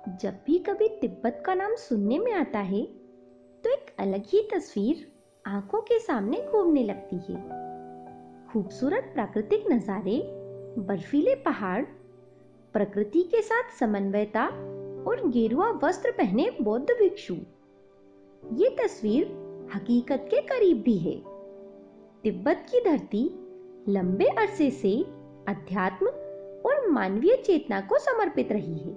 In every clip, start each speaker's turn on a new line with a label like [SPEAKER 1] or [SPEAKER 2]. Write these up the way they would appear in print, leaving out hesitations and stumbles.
[SPEAKER 1] जब भी कभी तिब्बत का नाम सुनने में आता है तो एक अलग ही तस्वीर आंखों के सामने घूमने लगती है। खूबसूरत प्राकृतिक नज़ारे, बर्फीले पहाड़, प्रकृति के साथ समन्वयता और गेरुआ वस्त्र पहने बौद्ध भिक्षु। ये तस्वीर हकीकत के करीब भी है। तिब्बत की धरती लंबे अरसे से अध्यात्म और मानवीय चेतना को समर्पित रही है।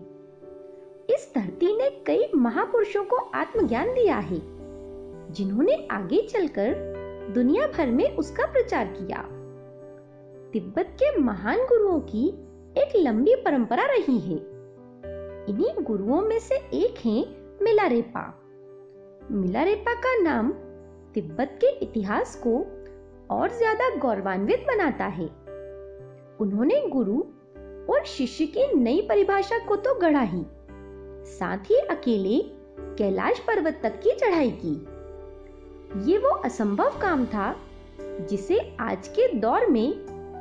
[SPEAKER 1] इस धरती ने कई महापुरुषों को आत्मज्ञान दिया है, जिन्होंने आगे चलकर दुनिया भर में उसका प्रचार किया। तिब्बत के महान गुरुओं की एक लंबी परंपरा रही है। इन्हीं गुरुओं में से एक हैं मिलारेपा। मिलारेपा का नाम तिब्बत के इतिहास को और ज्यादा गौरवान्वित बनाता है। उन्होंने गुरु और शिष्य की नई परिभाषा को तो गढ़ा ही, साथ ही अकेले कैलाश पर्वत तक की चढ़ाई की। ये वो असंभव काम था जिसे आज के दौर में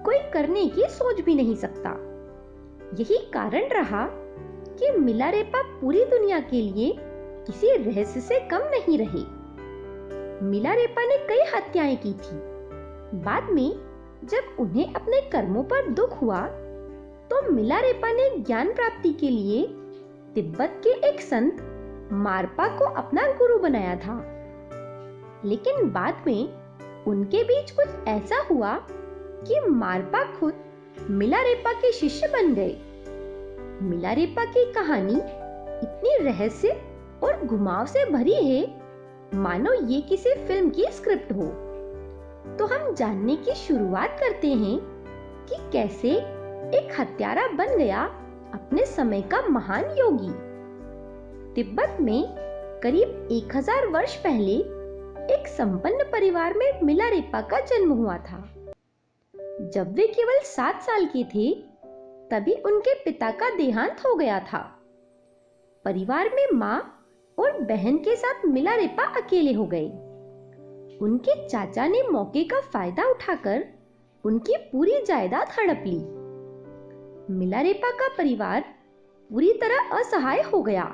[SPEAKER 1] कोई करने की सोच भी नहीं सकता। यही कारण रहा कि मिलारेपा पूरी दुनिया के लिए किसी रहस्य से कम नहीं रहे। मिलारेपा ने कई हत्याएं की थी। बाद में जब उन्हें अपने कर्मों पर दुख हुआ तो मिलारेपा ने ज्ञान प्राप्ति के लिए तिब्बत के एक संत मारपा को अपना गुरु बनाया था। लेकिन बाद में उनके बीच कुछ ऐसा हुआ कि मारपा खुद मिलारेपा के शिष्य बन गए। मिलारेपा की कहानी इतनी रहस्य और घुमाव से भरी है, मानो ये किसी फिल्म की स्क्रिप्ट हो। तो हम जानने की शुरुआत करते हैं कि कैसे एक हत्यारा बन गया अपने समय का महान योगी। तिब्बत में करीब 1000 वर्ष पहले एक संपन्न परिवार में मिलारेपा का जन्म हुआ था। जब वे केवल 7 साल के थे, तभी उनके पिता का देहांत हो गया था। परिवार में मां और बहन के साथ मिलारेपा अकेले हो गए। उनके चाचा ने मौके का फायदा उठाकर उनकी पूरी जायदाद हड़प ली। मिलारेपा का परिवार पूरी तरह असहाय हो गया।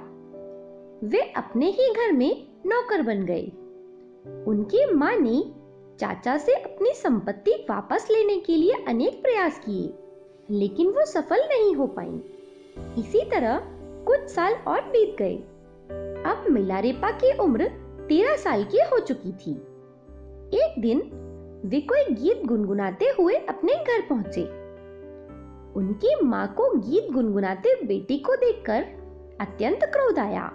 [SPEAKER 1] वे अपने ही घर में नौकर बन गए। उनकी मां ने चाचा से अपनी संपत्ति वापस लेने के लिए अनेक प्रयास किए, लेकिन वो सफल नहीं हो पाई। इसी तरह कुछ साल और बीत गए। अब मिलारेपा की उम्र 13 साल की हो चुकी थी। एक दिन वे कोई गीत गुनगुनाते हुए अपने घर पहुंचे। उनकी मां को गीत गुनगुनाते बेटी को देखकर अत्यंत क्रोध आया।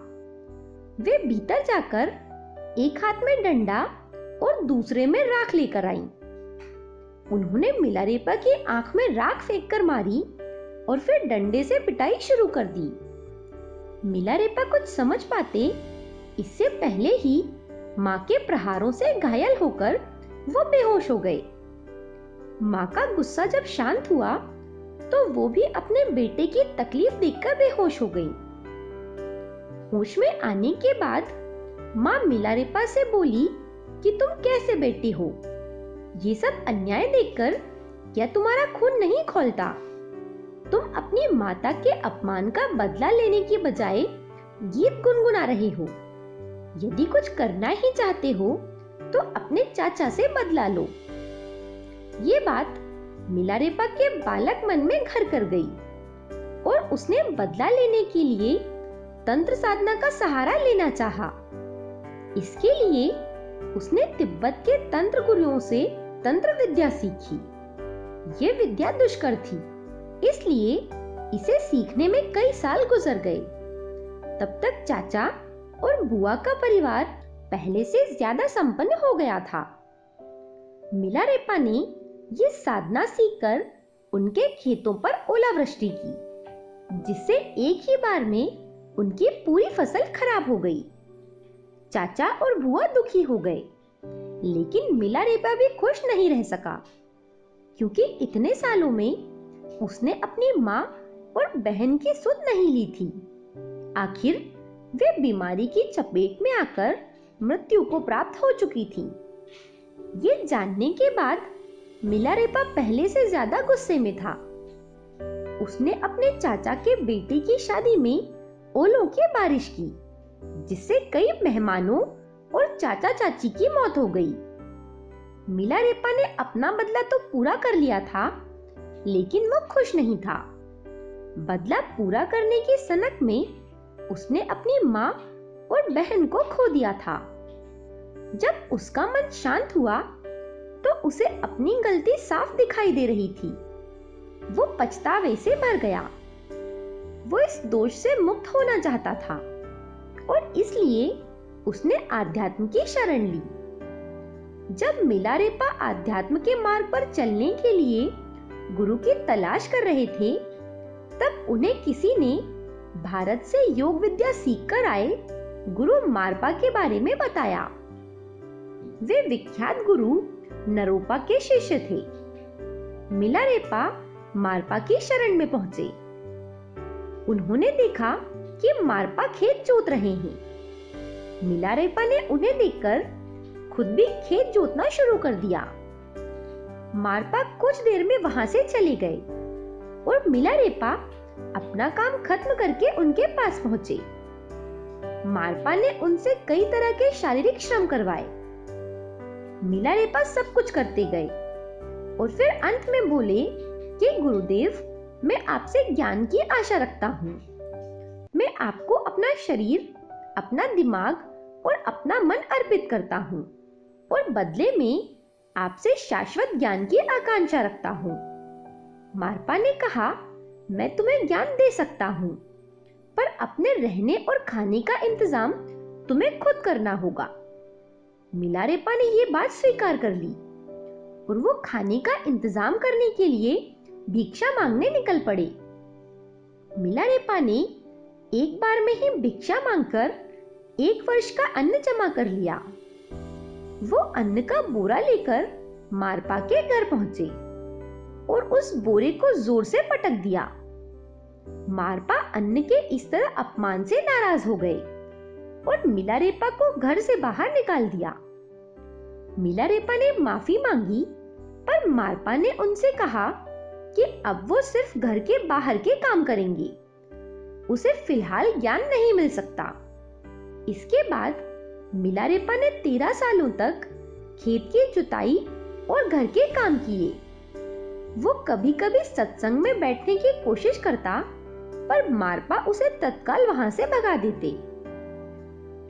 [SPEAKER 1] वे भीतर जाकर एक हाथ में डंडा और दूसरे में राख लेकर आईं। उन्होंने मिलारेपा की आंख में राख फेंककर मारी और फिर डंडे से पिटाई शुरू कर दी। मिलारेपा कुछ समझ पाते इससे पहले ही मां के प्रहारों से घायल होकर वो बेहोश हो गए। मां का गुस्सा जब शांत हुआ तो वो भी अपने बेटे की तकलीफ देखकर बेहोश हो गई। होश में आने के बाद मां मिलारेपा से बोली कि तुम कैसे बैठी हो? ये सब अन्याय देखकर क्या तुम्हारा खून नहीं खौलता? तुम अपनी माता के अपमान का बदला लेने की बजाय गीत गुनगुना रहे हो। यदि कुछ करना ही चाहते हो तो अपने चाचा से बदला लो। ये बात मिलारेपा के बालक मन में घर कर गई और उसने बदला लेने के लिए तंत्र साधना का सहारा लेना चाहा। इसके लिए उसने तिब्बत के तंत्र गुरुओं से तंत्र विद्या सीखी। ये विद्या दुष्कर थी, इसलिए इसे सीखने में कई साल गुजर गए। तब तक चाचा और बुआ का परिवार पहले से ज्यादा संपन्न हो गया था। मिलारेपा ने ये साधना सीखकर उनके खेतों पर ओलावृष्टि की, जिससे एक ही बार में उनकी पूरी फसल खराब हो गई। चाचा और बुआ दुखी हो गए, लेकिन मिलारेपा भी खुश नहीं रह सका, क्योंकि इतने सालों में उसने अपनी मां और बहन की सुध नहीं ली थी। आखिर वे बीमारी की चपेट में आकर मृत्यु को प्राप्त हो चुकी थी। ये जानने के बाद मिलारेपा पहले से ज्यादा गुस्से में था। उसने अपने चाचा के बेटे की शादी में ओलों की बारिश की, जिससे कई मेहमानों और चाचा चाची की मौत हो गई। मिलारेपा ने अपना बदला तो पूरा कर लिया था, लेकिन वो खुश नहीं था। बदला पूरा करने की सनक में उसने अपनी माँ और बहन को खो दिया था। जब उसका मन शांत हुआ तो उसे अपनी गलती साफ दिखाई दे रही थी। वो पछतावे से भर गया। वो इस दोष से मुक्त होना चाहता था और इसलिए उसने आध्यात्म की शरण ली। जब मिलारेपा आध्यात्म के मार्ग पर चलने के लिए गुरु की तलाश कर रहे थे, तब उन्हें किसी ने भारत से योग विद्या सीखकर आए गुरु मारपा के बारे में बताया। वे विख्यात गुरु नरोपा के शिष्य थे। मिलारेपा मारपा की शरण में पहुंचे। उन्होंने देखा कि मारपा खेत जोत रहे हैं। मिलारेपा ने उन्हें देखकर खुद भी खेत जोतना शुरू कर दिया। मारपा कुछ देर में वहां से चले गए और मिलारेपा अपना काम खत्म करके उनके पास पहुंचे। मारपा ने उनसे कई तरह के शारीरिक श्रम करवाए। मिलारेपा सब कुछ करते गए और फिर अंत में बोले कि गुरुदेव, मैं आपसे ज्ञान की आशा रखता हूँ। मैं आपको अपना शरीर, अपना दिमाग और अपना मन अर्पित करता हूँ और बदले में आपसे शाश्वत ज्ञान की आकांक्षा रखता हूँ। मारपा ने कहा, मैं तुम्हें ज्ञान दे सकता हूँ, पर अपने रहने और खाने का इंतजाम तुम्हें खुद करना होगा। मिलारेपा ने ये बात स्वीकार कर ली और वो खाने का इंतजाम करने के लिए भिक्षा मांगने निकल पड़े। मिलारेपा ने एक बार में ही भिक्षा मांगकर 1 वर्ष का अन्न जमा कर लिया। वो अन्न का बोरा लेकर मारपा के घर पहुंचे और उस बोरे को जोर से पटक दिया। मारपा अन्न के इस तरह अपमान से नाराज हो गए और मिलारेपा को घर से बाहर निकाल दिया। मिलारेपा ने माफी मांगी, पर मारपा ने उनसे कहा कि अब वो सिर्फ घर के बाहर के काम करेंगे। उसे फिलहाल ज्ञान नहीं मिल सकता। इसके बाद मिलारेपा ने 13 सालों तक खेत की जुताई और घर के काम किए। वो कभी-कभी सत्संग में बैठने की कोशिश करता, पर मारपा उसे तत्काल वहां से भगा देते।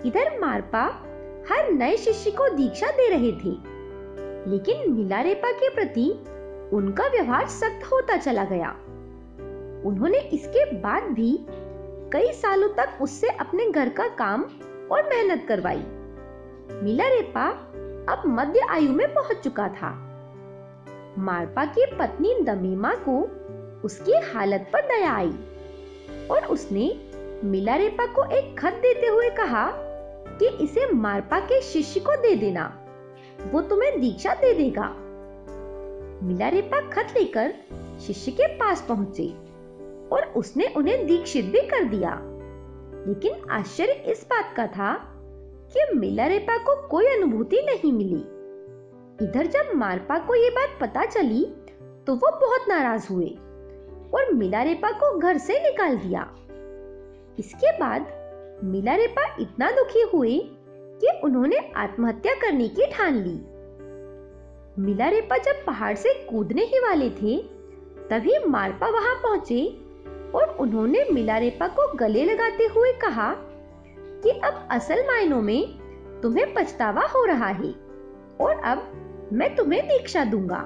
[SPEAKER 1] इधर मारपा हर नए शिष्य को दीक्षा दे रहे थे, लेकिन मिलारेपा के प्रति उनका व्यवहार सख्त होता चला गया। उन्होंने इसके बाद भी कई सालों तक उससे अपने घर का काम और मेहनत करवाई। मिलारेपा अब मध्य आयु में पहुंच चुका था। मारपा की पत्नी दमीमा को उसकी हालत पर दया आई और उसने मिलारेपा को एक खत देते हुए कहा कि इसे मारपा के शिष्य को दे देना, वो तुम्हें दीक्षा दे देगा। मिलारेपा खत लेकर शिष्य के पास पहुंचे और उसने उन्हें दीक्षित भी कर दिया। लेकिन आश्चर्य इस बात का था कि मिलारेपा को कोई अनुभूति नहीं मिली। इधर जब मारपा को ये बात पता चली तो वो बहुत नाराज हुए और मिलारेपा को घर से निकाल दिया। इसके बाद मिलारेपा इतना दुखी हुए कि उन्होंने आत्महत्या करने की ठान ली। मिलारेपा जब पहाड़ से कूदने ही वाले थे, तभी मारपा वहां पहुंचे और उन्होंने मिलारेपा को गले लगाते हुए कहा कि अब असल मायनों में तुम्हें पछतावा हो रहा है और अब मैं तुम्हें दीक्षा दूंगा।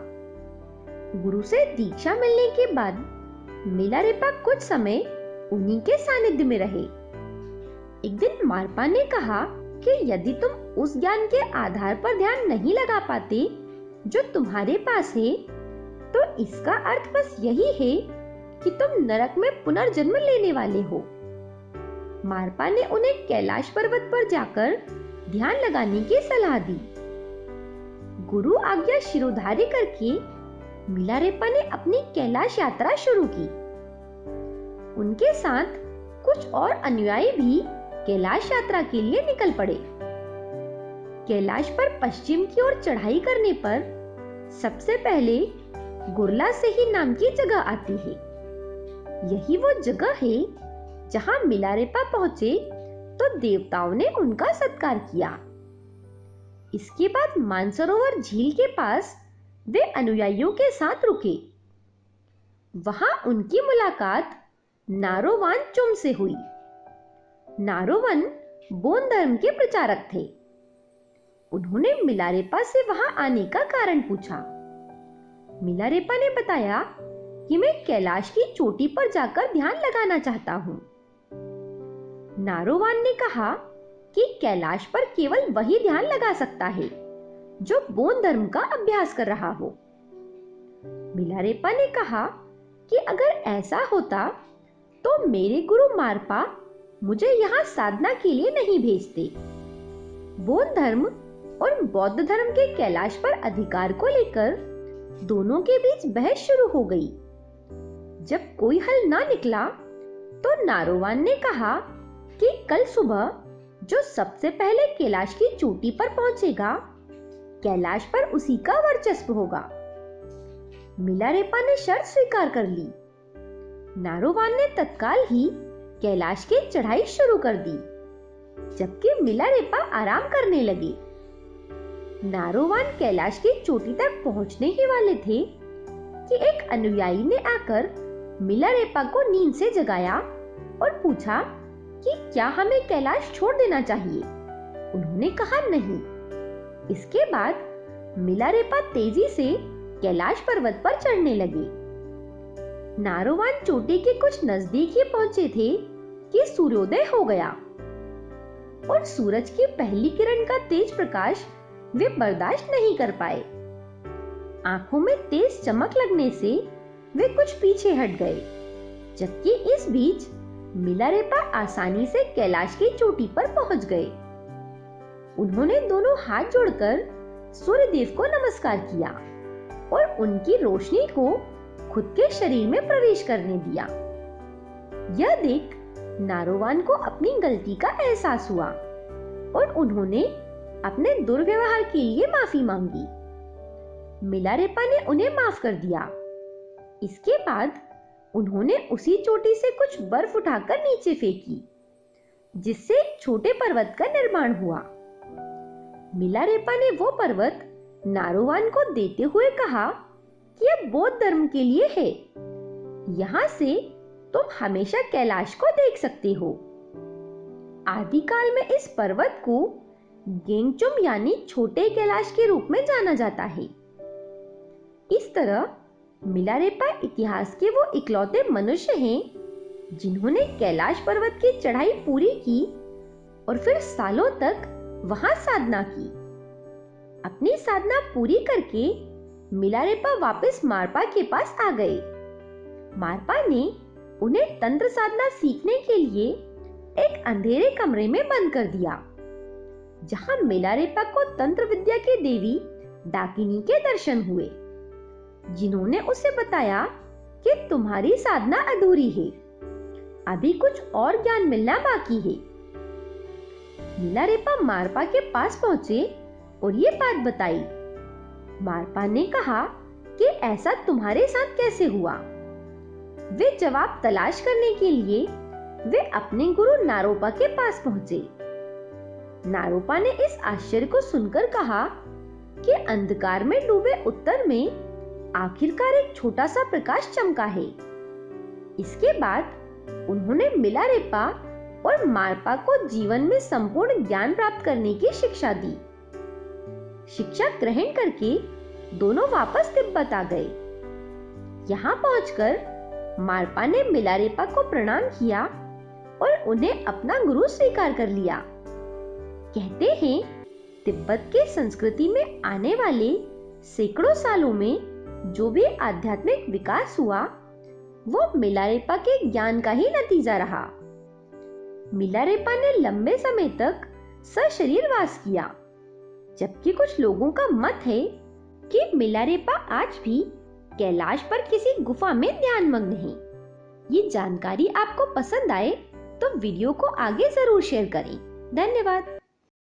[SPEAKER 1] गुरु से दीक्षा मिलने के बाद मिलारेपा कुछ समय उन्हीं के सानिध्य में रहे। एक दिन मारपा ने कहा कि यदि तुम उस ज्ञान के आधार पर ध्यान नहीं लगा पाते जो तुम्हारे पास है, तो इसका अर्थ बस यही है कि तुम नरक में पुनर्जन्म लेने वाले हो। मारपा ने उन्हें कैलाश पर्वत पर जाकर ध्यान लगाने की सलाह दी। गुरु आज्ञा शिरोधार्य करके मिलारेपा ने अपनी कैलाश यात्रा शुरू की। उनके साथ कुछ और अनुयायी भी कैलाश यात्रा के लिए निकल पड़े। कैलाश पर पश्चिम की ओर चढ़ाई करने पर सबसे पहले गुरला सेही नाम की जगह आती है। यही वो जगह है जहां मिलारेपा पहुंचे तो देवताओं ने उनका सत्कार किया। इसके बाद मानसरोवर झील के पास वे अनुयायियों के साथ रुके। वहां उनकी मुलाकात नारोवांचुम से हुई। नारोवन बौद्ध धर्म के प्रचारक थे। उन्होंने मिलारेपा से वहां आने का कारण पूछा। मिलारेपा ने बताया कि मैं कैलाश की चोटी पर जाकर ध्यान लगाना चाहता हूं। नारोवान ने कहा कि कैलाश पर केवल वही ध्यान लगा सकता है जो बौद्ध धर्म का अभ्यास कर रहा हो। मिलारेपा ने कहा कि अगर ऐसा होता तो मेरे गुरु मारपा मुझे यहाँ साधना के लिए नहीं भेजते। बौद्ध धर्म और बौद्ध धर्म के कैलाश पर अधिकार को लेकर दोनों के बीच बहस शुरू हो गई। जब कोई हल ना निकला तो नारोवान ने कहा कि कल सुबह जो सबसे पहले कैलाश की चोटी पर पहुंचेगा, कैलाश पर उसी का वर्चस्व होगा। मिलारेपा ने शर्त स्वीकार कर ली। नारोवान ने तत्काल ही कैलाश की चढ़ाई शुरू कर दी, जबकि मिलारेपा आराम करने लगे। नारोवान कैलाश की चोटी तक पहुंचने ही वाले थे कि एक अनुयायी ने आकर मिलारेपा को नींद से जगाया और पूछा कि क्या हमें कैलाश छोड़ देना चाहिए। उन्होंने कहा नहीं। इसके बाद मिलारेपा तेजी से कैलाश पर्वत पर चढ़ने लगे। नारोवान चोटी के कुछ नजदीक ही पहुंचे थे कि सूर्योदय हो गया और सूरज की पहली किरण का तेज प्रकाश वे बर्दाश्त नहीं कर पाए। आंखों में तेज चमक लगने से वे कुछ पीछे हट गए, जबकि इस बीच मिलारेपा आसानी से कैलाश की चोटी पर पहुंच गए। उन्होंने दोनों हाथ जोड़कर सूर्यदेव को नमस्कार किया और उनकी रोशनी को खुद के शरीर में प्रवेश करने दिया। यह देख नारोवान को अपनी गलती का एहसास हुआ और उन्होंने अपने दुर्व्यवहार के लिए माफी मांगी। मिलारेपा ने उन्हें माफ कर दिया। इसके बाद उन्होंने उसी चोटी से कुछ बर्फ उठाकर नीचे फेंकी, जिससे एक छोटे पर्वत का निर्माण हुआ। मिलारेपा ने वो पर्वत नारोवान को देते हुए कहा कि यह बौद्ध धर्म के लिए है। यहाँ से तुम हमेशा कैलाश को देख सकते हो। आदिकाल में इस पर्वत को गेंगचुम यानी छोटे कैलाश के रूप में जाना जाता है। इस तरह मिलारेपा इतिहास के वो इकलौते मनुष्य हैं जिन्होंने कैलाश पर्वत की चढ़ाई पूरी की और फिर सालों तक वहां साधना की। अपनी साधना पूरी करके मिलारेपा वापस मारपा के पास आ गए। मारपा ने उन्हें तंत्र साधना सीखने के लिए एक अंधेरे कमरे में बंद कर दिया, जहां मिलारेपा को तंत्र विद्या की देवी डाकिनी के दर्शन हुए, जिन्होंने उसे बताया कि तुम्हारी साधना अधूरी है, अभी कुछ और ज्ञान मिलना बाकी है। मिलारेपा मारपा के पास पहुंचे और ये बात बताई। मारपा ने कहा कि ऐसा तुम्हारे साथ कैसे हुआ। वे जवाब तलाश करने के लिए वे अपने गुरु नारोपा के पास पहुंचे। नारोपा ने इस आश्चर्य को सुनकर कहा कि अंधकार में डूबे उत्तर में आखिरकार एक छोटा सा प्रकाश चमका है। इसके बाद उन्होंने मिलारेपा और मारपा को जीवन में संपूर्ण ज्ञान प्राप्त करने की शिक्षा दी। शिक्षा ग्रहण करके दोनों वापस तिब्बत आ गए। यहाँ पहुंचकर मारपा ने मिलारेपा को प्रणाम किया और उन्हें अपना गुरु स्वीकार कर लिया। कहते हैं तिब्बत के संस्कृति में आने वाले सैकड़ों सालों में जो भी आध्यात्मिक विकास हुआ वो मिलारेपा के ज्ञान का ही नतीजा रहा। मिलारेपा ने लंबे समय तक सशरीर वास किया, जबकि कुछ लोगों का मत है कि मिलारेपा आज भी कैलाश पर किसी गुफा में ध्यानमग्न है। ये जानकारी आपको पसंद आए तो वीडियो को आगे जरूर शेयर करें। धन्यवाद।